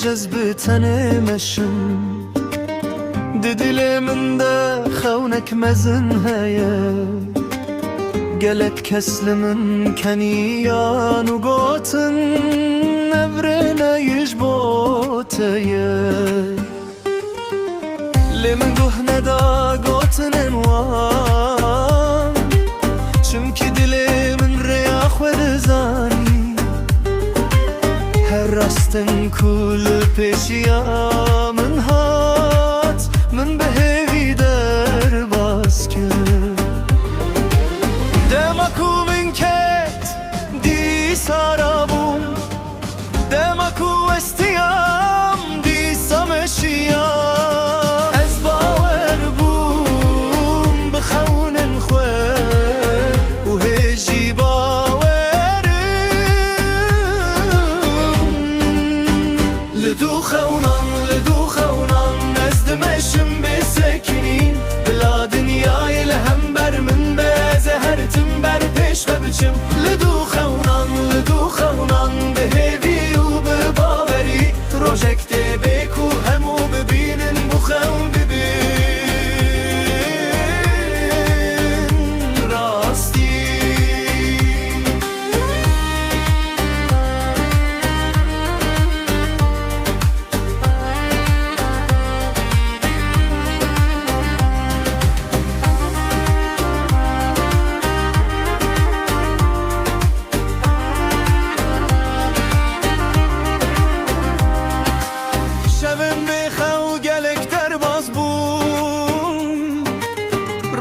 جذبتن مشم دل من ده خونك مزن هيا قالك كسل من كنيان وقوتن نبرنا يجبوتيا لمن قهنا دا قوتن انوان چمكي دلي من رياح ورزاني هرستن كل پیشیا من هات من بهوی در باز کرد دمکو من کت دی سارابون دمکو استیام دی سمشیام از باور بوم بخونن خواه و هجی لدو خونان نزد مشم بسکنین بلا دنیای لهم بر من بزهرتم بر پیش و بچم لدو خونان به هیوی و به باوری روژکت بکو همو ببینن بخون ببین راستی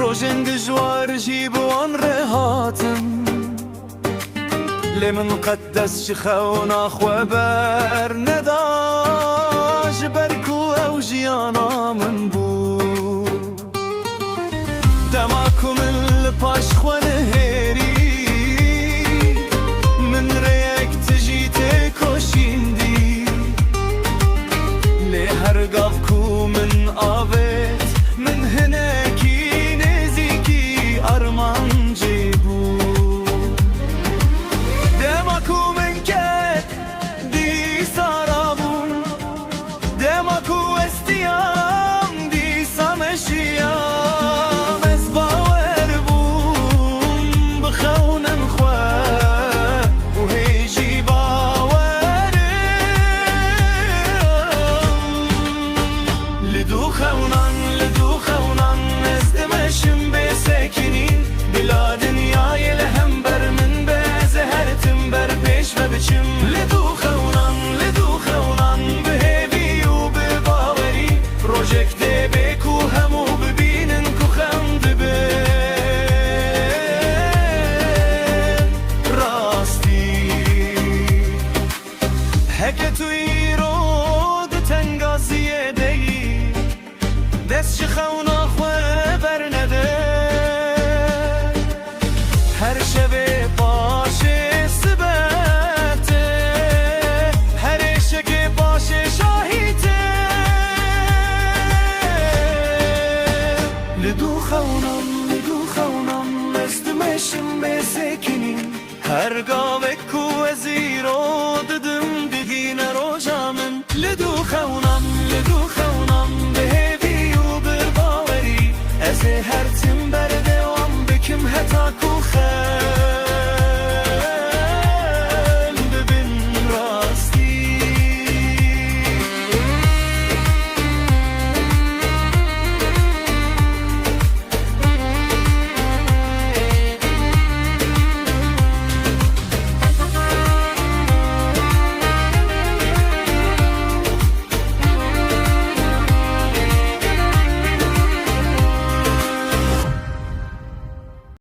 روژن دجوار جيبوان رهاتم لمن قدس شخونا خوبر نداش بركو او جيانا من بو دماكو من لپاش خوان هيري من ريك تجي تكوشيندي لهر قافكو من آبت من هناكي arman cibu demaku men ket di sarabun demaku estiyam di sameşiyam ez bawer bum bkhawnen khwa u heji bawerim lidu khawnan ez demeşim ساكنين بلا دنيا يلهم بر من بزهرتم بر پیش و بچم لدو خونان بهوی و بباوری روژکت بکو همو ببینن کو خم ببین راستی هکه توی رو ده تنگازیه دی دست خونان